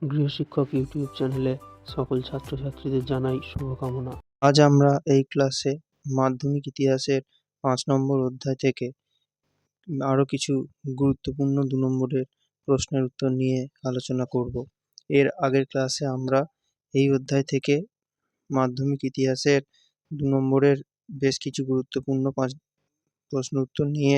গৃহশিক্ষক YouTube চ্যানেলে সকল ছাত্রছাত্রীদের জানাই শুভকামনা। আজ আমরা এই ক্লাসে মাধ্যমিক ইতিহাসের ৫ নম্বর অধ্যায় থেকে আরও কিছু গুরুত্বপূর্ণ ২ নম্বরের প্রশ্নের উত্তর নিয়ে আলোচনা করব। এর আগের ক্লাসে আমরা এই অধ্যায় থেকে মাধ্যমিক ইতিহাসের ২ নম্বরের বেশ কিছু গুরুত্বপূর্ণ ৫ প্রশ্ন উত্তর নিয়ে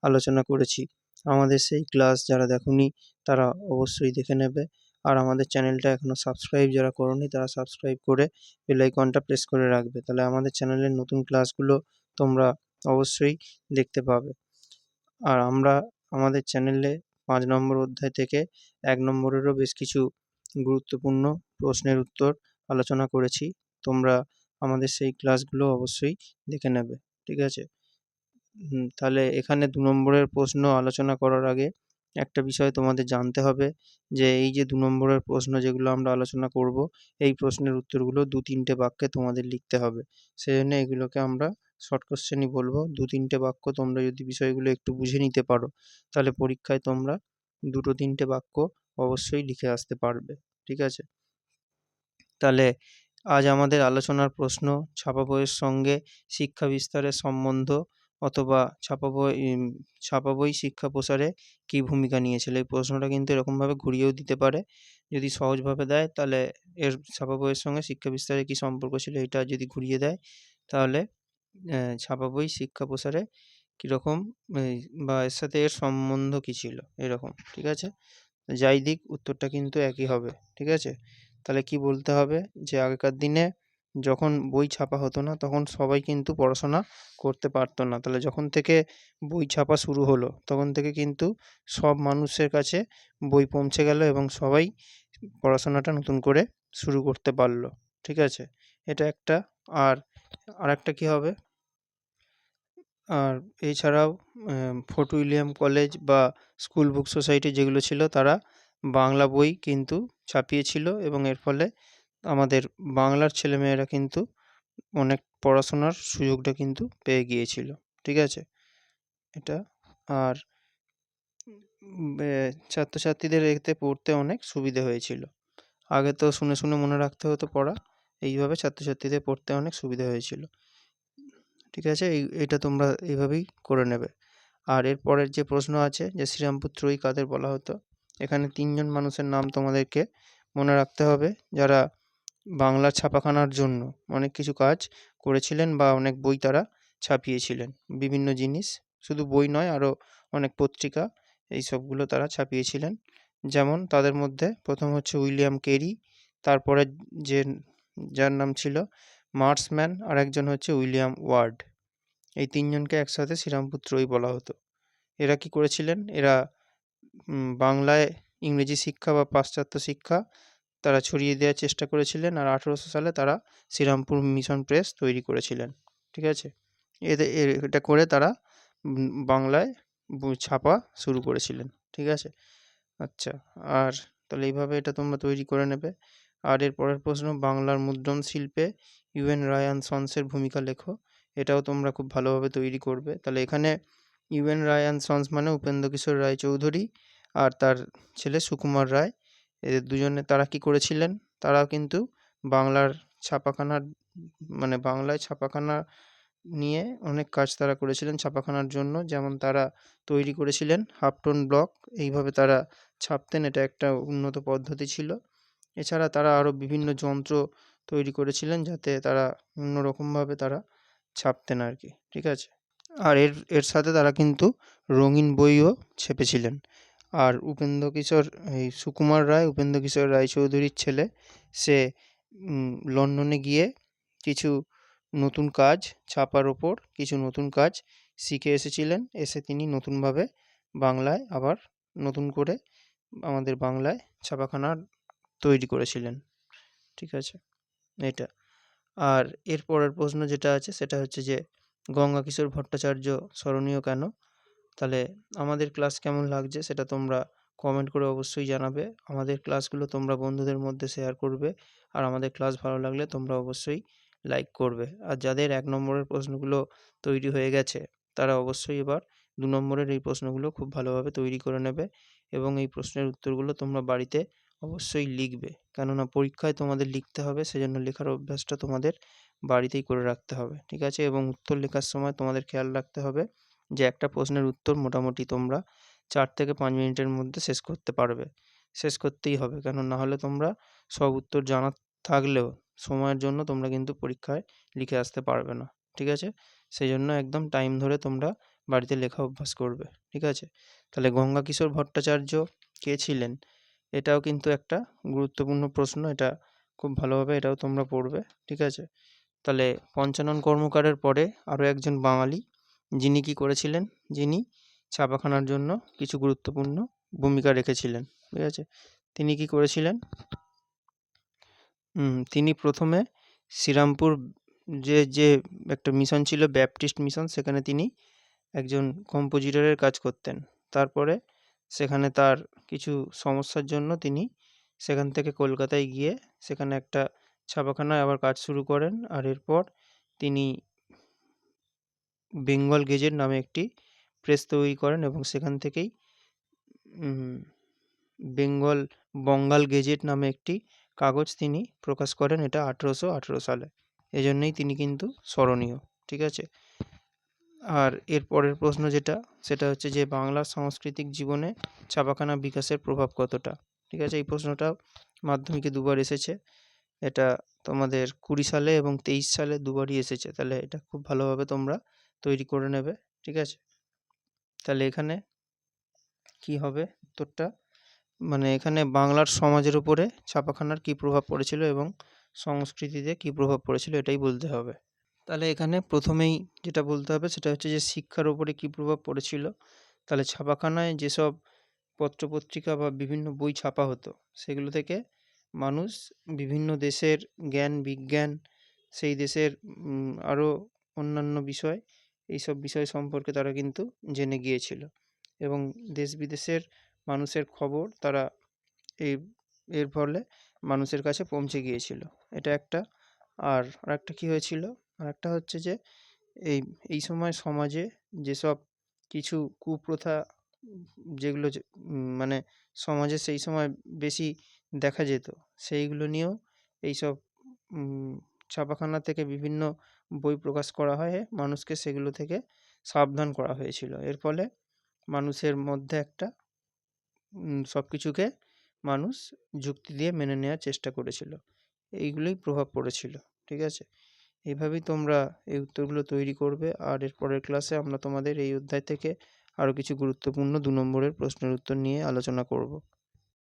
আলোচনা করেছি। আমাদের সেই ক্লাস যারা দেখোনি তারা অবশ্যই দেখে নেবে। আর আমাদের চ্যানেলটা এখনও সাবস্ক্রাইব যারা করোনি তারা সাবস্ক্রাইব করে বেল আইকনটা প্রেস করে রাখবে। তাহলে আমাদের চ্যানেলের নতুন ক্লাসগুলো তোমরা অবশ্যই দেখতে পাবে। আর আমরা আমাদের চ্যানেলে ৫ নম্বর অধ্যায় থেকে ১ নম্বরেরও বেশ কিছু গুরুত্বপূর্ণ প্রশ্নের উত্তর আলোচনা করেছি। তোমরা আমাদের সেই ক্লাসগুলো অবশ্যই দেখে নেবে। ঠিক আছে? তাহলে এখানে ২ নম্বরের প্রশ্ন আলোচনা করার আগে একটা বিষয় তোমাদের জানতে হবে যে এই যে ২ নম্বরের প্রশ্ন যেগুলো আমরা আলোচনা করব, এই প্রশ্নের উত্তরগুলো ২-৩টে বাক্যে তোমাদের লিখতে হবে। সেজন্য এগুলোকে আমরা শর্ট কোয়েশ্চেনই বলবো। ২-৩টে বাক্য তোমরা যদি বিষয়গুলো একটু বুঝে নিতে পারো, তাহলে পরীক্ষায় তোমরা ২-৩টে বাক্য অবশ্যই লিখে আসতে পারবে। ঠিক আছে? তাহলে আজ আমাদের আলোচনার প্রশ্ন ছাপা বইয়ের সঙ্গে শিক্ষা বিস্তারের সম্বন্ধ অথবা ছাপা বই শিক্ষা প্রসারে কী ভূমিকা নিয়েছিল। এই প্রশ্নটা কিন্তু এরকমভাবে ঘুরিয়েও দিতে পারে। যদি সহজভাবে দেয় তাহলে এর ছাপা বইয়ের সঙ্গে শিক্ষা বিস্তারের কী সম্পর্ক ছিল এটা যদি ঘুরিয়ে দেয় তাহলে ছাপা বই শিক্ষা প্রসারে কীরকম বা এর সাথে এর সম্বন্ধ কী ছিল এরকম। ঠিক আছে? যাই দিক উত্তরটা কিন্তু একই হবে। ঠিক আছে? তাহলে কি বলতে হবে যে আগেকার দিনে যখন বই ছাপা হতো না তখন সবাই কিন্তু পড়াশোনা করতে পারতো না। তাহলে যখন থেকে বই ছাপা শুরু হলো তখন থেকে কিন্তু সব মানুষের কাছে বই পৌঁছে গেল এবং সবাই পড়াশোনাটা নতুন করে শুরু করতে পারলো। ঠিক আছে? এটা একটা। আর আরেকটা কী হবে, আর এছাড়াও ফোর্ট উইলিয়াম কলেজ বা স্কুল বুক সোসাইটি যেগুলো ছিল তারা বাংলা বই কিন্তু ছাপিয়েছিল এবং এর ফলে আমাদের বাংলার ছেলেমেয়েরা কিন্তু অনেক পড়াশোনার সুযোগটা কিন্তু পেয়ে গিয়েছিল। ঠিক আছে? এটা। আর ছাত্রছাত্রীদের এতে পড়তে অনেক সুবিধে হয়েছিল। আগে তো শুনে শুনে মনে রাখতে হতো পড়া, এইভাবে ছাত্রছাত্রীদের পড়তে অনেক সুবিধা হয়েছিল। ঠিক আছে? এইটা তোমরা এইভাবেই করে নেবে। আর এর পরের যে প্রশ্ন আছে যে শ্রীরামপুর ত্রয়ী কাদের বলা হতো, এখানে ৩ জন মানুষের নাম তোমাদেরকে মনে রাখতে হবে যারা বাংলা ছাপাখানার জন্য অনেক কিছু কাজ করেছিলেন বা অনেক বই তারা ছাপিয়েছিলেন। বিভিন্ন জিনিস, শুধু বই নয় আরও অনেক পত্রিকা এইসবগুলো তারা ছাপিয়েছিলেন। যেমন তাদের মধ্যে প্রথম হচ্ছে উইলিয়াম কেরি, তারপরে যার নাম ছিল মার্সম্যান, আর একজন হচ্ছে উইলিয়াম ওয়ার্ড। এই ৩ জনকে একসাথে শ্রীরামপুর ত্রয়ী বলা হতো। এরা কি করেছিলেন? এরা বাংলায় ইংরেজি শিক্ষা বা পাশ্চাত্য শিক্ষা তারা ছড়িয়ে দেওয়ার চেষ্টা করেছিলেন। আর ১৮০০ সালে তারা শ্রীরামপুর মিশন প্রেস তৈরি করেছিলেন। ঠিক আছে? এটা করে তারা বাংলায় ছাপা শুরু করেছিলেন। ঠিক আছে? আচ্ছা। আর তাহলে এইভাবে এটা তোমরা তৈরি করে নেবে। আর এর পরের প্রশ্ন, বাংলার মুদ্রণ শিল্পে ইউএন রায় অ্যান্ড সন্সের ভূমিকা লেখো। এটাও তোমরা খুব ভালোভাবে তৈরি করবে। তাহলে এখানে ইউএন রায় অ্যান্ড সন্স মানে উপেন্দ্রকিশোর রায়চৌধুরী আর তার ছেলে সুকুমার রায়। এদের দুজনে তারা কি করেছিলেন? তারাও কিন্তু বাংলার ছাপাখানার বাংলায় ছাপাখানা নিয়ে অনেক কাজ তারা করেছিলেন ছাপাখানার জন্য। যেমন তারা তৈরি করেছিলেন হাফটন ব্লক, এইভাবে তারা ছাপতেন, এটা একটা উন্নত পদ্ধতি ছিল। এছাড়া তারা আরও বিভিন্ন যন্ত্র তৈরি করেছিলেন যাতে তারা অন্যরকমভাবে তারা ছাপতেন আর কি। ঠিক আছে? আর এর সাথে তারা কিন্তু রঙিন বইও ছেপেছিলেন। আর সুকুমার রায় উপেন্দ্রকিশোর রায়চৌধুরীর ছেলে, সে লন্ডনে গিয়ে কিছু নতুন কাজ ছাপার ওপর কিছু নতুন কাজ শিখে এসেছিলেন। এসে তিনি নতুনভাবে বাংলায় আবার নতুন করে আমাদের বাংলায় ছাপাখানা তৈরি করেছিলেন। ঠিক আছে? এটা। আর এর পরের প্রশ্ন যেটা আছে সেটা হচ্ছে যে গঙ্গাকিশোর ভট্টাচার্য স্মরণীয় কেন? তাহলে আমাদের ক্লাস কেমন লাগছে সেটা তোমরা কমেন্ট করে অবশ্যই জানাবে। আমাদের ক্লাসগুলো তোমরা বন্ধুদের মধ্যে শেয়ার করবে। আর আমাদের ক্লাস ভালো লাগলে তোমরা অবশ্যই লাইক করবে। আর যাদের ১ নম্বরের প্রশ্নগুলো তৈরি হয়ে গেছে তারা অবশ্যই এবার ২ নম্বরের এই প্রশ্নগুলো খুব ভালোভাবে তৈরি করে নেবে এবং এই প্রশ্নের উত্তরগুলো তোমরা বাড়িতে অবশ্যই লিখবে, কেননা পরীক্ষায় তোমাদের লিখতে হবে, সেজন্য লেখার অভ্যাসটা তোমাদের বাড়িতেই করে রাখতে হবে, ঠিক আছে? এবং উত্তর লেখার সময় তোমাদের খেয়াল রাখতে হবে যে একটা প্রশ্নের উত্তর মোটামুটি তোমরা 4 থেকে 5 মিনিটের মধ্যে শেষ করতে পারবে, শেষ করতেই হবে, কেন না হলে তোমরা সব উত্তর জানা থাকলেও সময়ের জন্য তোমরা কিন্তু পরীক্ষায় লিখে আসতে পারবে না, ঠিক আছে? সেই জন্য একদম টাইম ধরে তোমরা বাড়িতে লেখা অভ্যাস করবে, ঠিক আছে? তাহলে গঙ্গাকিশোর ভট্টাচার্য কে ছিলেন? এটাও কিন্তু একটা গুরুত্বপূর্ণ প্রশ্ন, এটা খুব ভালোভাবে এটাও তোমরা পড়বে, ঠিক আছে? তাহলে পঞ্চানন কর্মকারের পরে আরও একজন বাঙালি, যিনি কি করেছিলেন, যিনি ছাপাখানার জন্য কিছু গুরুত্বপূর্ণ ভূমিকা রেখেছিলেন, ঠিক আছে? তিনি কি করেছিলেন? তিনি প্রথমে শ্রীরামপুর যে একটা মিশন ছিল, ব্যাপটিস্ট মিশন, সেখানে তিনি একজন কম্পোজিটরের কাজ করতেন। তারপরে সেখানে তার কিছু সমস্যার জন্য তিনি সেখান থেকে কলকাতায় গিয়ে সেখানে একটা ছাপাখানায় আবার কাজ শুরু করেন। আর এরপর তিনি বেঙ্গল গেজেট নামে একটি প্রেস তৈরি করেন এবং সেখান থেকেই উম, বঙ্গাল গেজেট নামে একটি কাগজ তিনি প্রকাশ করেন, এটা 1818 সালে। এজন্যই তিনি কিন্তু স্মরণীয়, ঠিক আছে? আর এর পরের প্রশ্ন যেটা, সেটা হচ্ছে যে বাংলার সাংস্কৃতিক জীবনে ছাপাখানা বিকাশের প্রভাব কতটা, ঠিক আছে? এই প্রশ্নটা মাধ্যমিকে দুবার এসেছে, এটা তোমাদের 20 সালে এবং 23 সালে দুবারই এসেছে, তাহলে এটা খুব ভালোভাবে তোমরা তৈরি করে নেবে, ঠিক আছে? তাহলে এখানে কি হবে উত্তরটা, মানে এখানে বাংলার সমাজের উপরে ছাপাখানার কী প্রভাব পড়েছিল এবং সংস্কৃতিতে কী প্রভাব পড়েছিল এটাই বলতে হবে। তাহলে এখানে প্রথমেই যেটা বলতে হবে সেটা হচ্ছে যে শিক্ষার উপরে কী প্রভাব পড়েছিল। তাহলে ছাপাখানায় যেসব পত্রপত্রিকা বা বিভিন্ন বই ছাপা হতো, সেগুলো থেকে মানুষ বিভিন্ন দেশের জ্ঞান বিজ্ঞান, সেই দেশের আরও অন্যান্য বিষয়, এইসব বিষয় সম্পর্কে তারা কিন্তু জেনে গিয়েছিল এবং দেশ বিদেশের মানুষের খবর তারা এর ফলে মানুষের কাছে পৌঁছে গিয়েছিল, এটা একটা। আর আরেকটা কী হয়েছিল, আরেকটা হচ্ছে যে এই সময় সমাজে যেসব কিছু কুপ্রথা, যেগুলো মানে সমাজে সেই সময় বেশি দেখা যেত, সেইগুলো নিয়েও এইসব ছাপাখানা থেকে বিভিন্ন বই প্রকাশ করা হয়, মানুষকে সেগুলো থেকে সাবধান করা হয়েছিল। এর ফলে মানুষের মধ্যে একটা সব কিছুকে মানুষ যুক্তি দিয়ে মেনে নেওয়ার চেষ্টা করেছিল, এইগুলোই প্রভাব পড়েছিল, ঠিক আছে? এইভাবেই তোমরা এই উত্তরগুলো তৈরি করবে। আর এর পরের ক্লাসে আমরা তোমাদের এই অধ্যায় থেকে আরও কিছু গুরুত্বপূর্ণ 2 নম্বরের প্রশ্নের উত্তর নিয়ে আলোচনা করব।